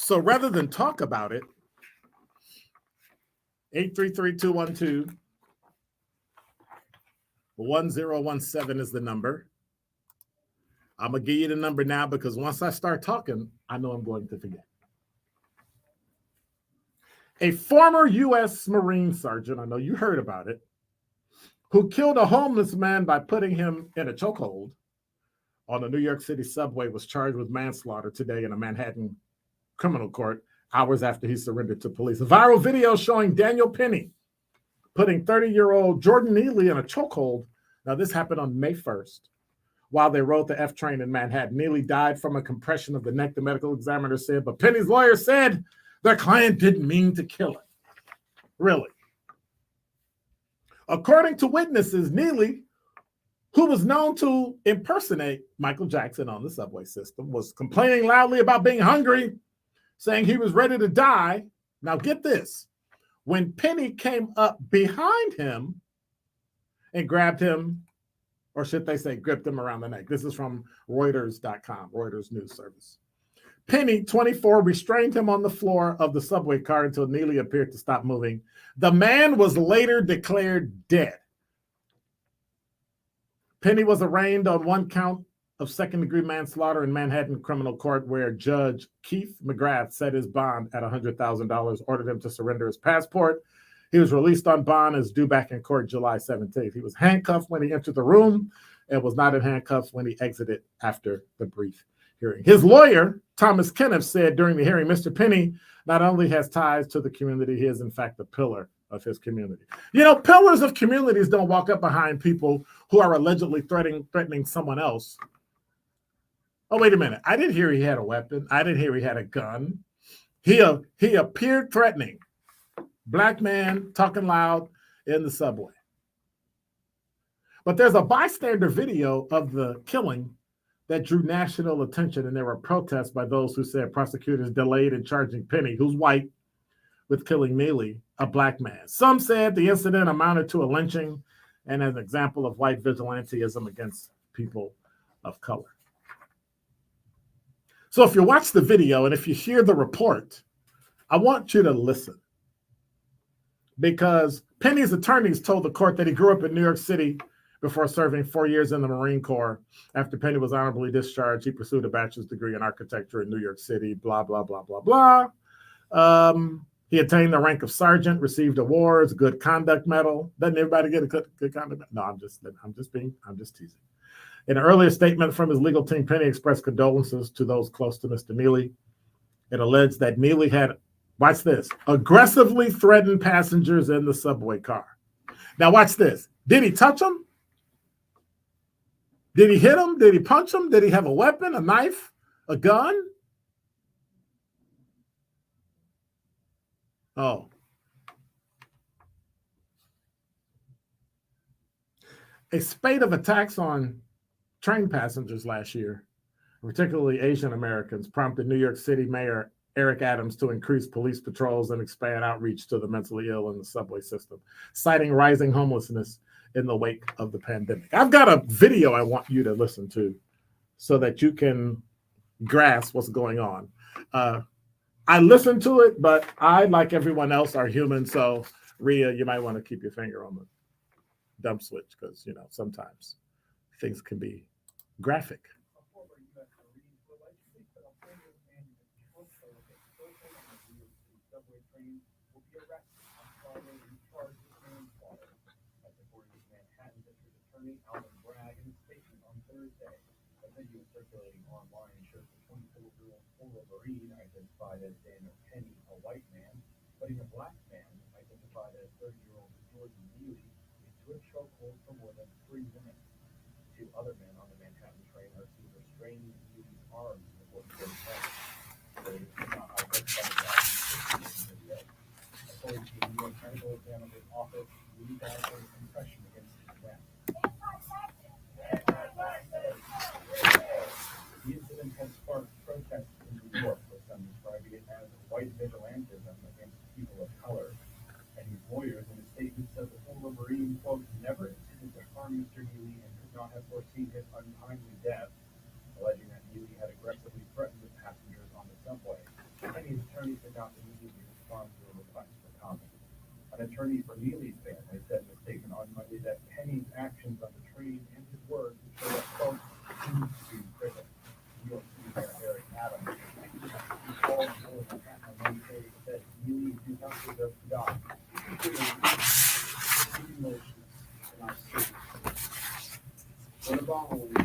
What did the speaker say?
So rather than talk about it, 833-212-1017 is the number. I'm going to give you the number now because once I start talking, I know I'm going to forget. A former U.S. Marine sergeant, I know you heard about it, who killed a homeless man by putting him in a chokehold on the New York City subway, was charged with manslaughter today in a Manhattan criminal court hours after he surrendered to police. A viral video showing Daniel Penny putting 30-year-old Jordan Neely in a chokehold. Now, this happened on May 1st while they rode the F train in Manhattan. Neely died from a compression of the neck, the medical examiner said, but Penny's lawyer said their client didn't mean to kill him. Really? According to witnesses, Neely, who was known to impersonate Michael Jackson on the subway system, was complaining loudly about being hungry, saying he was ready to die. Now get this. When Penny came up behind him and grabbed him, or should they say gripped him around the neck. This is from Reuters.com, Reuters news service. Penny, 24, restrained him on the floor of the subway car until Neely appeared to stop moving. The man was later declared dead. Penny was arraigned on one count of second-degree manslaughter in Manhattan criminal court, where Judge Keith McGrath set his bond at $100,000, ordered him to surrender his passport. He was released on bond and is due back in court July 17th. He was handcuffed when he entered the room and was not in handcuffs when he exited after the brief hearing. His lawyer, Thomas Kenneth, said during the hearing, Mr. Penny not only has ties to the community, he is in fact a pillar of his community. You know, pillars of communities don't walk up behind people who are allegedly threatening someone else. Oh, wait a minute. I didn't hear he had a weapon. I didn't hear he had a gun. He appeared threatening. Black man talking loud in the subway. But there's a bystander video of the killing that drew national attention, and there were protests by those who said prosecutors delayed in charging Penny, who's white, with killing Neely, a black man. Some said the incident amounted to a lynching and an example of white vigilantism against people of color. So if you watch the video and if you hear the report, I want you to listen. Because Penny's attorneys told the court that he grew up in New York City before serving 4 years in the Marine Corps. After Penny was honorably discharged, he pursued a bachelor's degree in architecture in New York City, blah, blah, blah, blah, blah. He attained the rank of sergeant, received awards, good conduct medal. Doesn't everybody get a good conduct medal? No, I'm just teasing. In an earlier statement from his legal team, Penny expressed condolences to those close to Mr. Neely. It alleged that Neely had, watch this, aggressively threatened passengers in the subway car. Now watch this. Did he touch them? Did he hit him? Did he punch him? Did he have a weapon, a knife, a gun? Oh. A spate of attacks on train passengers last year, particularly Asian Americans, prompted New York City Mayor Eric Adams to increase police patrols and expand outreach to the mentally ill in the subway system, citing rising homelessness in the wake of the pandemic. I've got a video I want you to listen to so that you can grasp what's going on. I listened to it, but I, like everyone else, are human. So, Rhea, you might want to keep your finger on the dump switch because, you know, sometimes things can be graphic. Alvin Bragg in a statement on Thursday. A video circulating online shows the 24-year-old Marine identified as Daniel Penny, a white man, putting a black man identified as 30-year-old Jordan Neely into a chokehold for more than 3 minutes. 2 other men on the Manhattan train are seen restraining Neely's arms before he goes home. They did not identify the guy in the video. According to the New York Medical Examiner's office, Neely died from a concussion against his neck. The incident has sparked protests in New York, with some describing it as white vigilantism against people of color. And his lawyers in a statement said the former Marine, quote, never intended to harm Mr. Neely and could not have foreseen his untimely death, alleging that Neely had aggressively not immediately respond to a request for comment. An attorney for Neely's family said in a statement on Monday that Penny's actions on the train and his words show that folks continue to be critical. New York City Mayor Eric Adams, who called for Manhattan on Wednesday, said Neely do not deserve to die. Emotions in our city. What about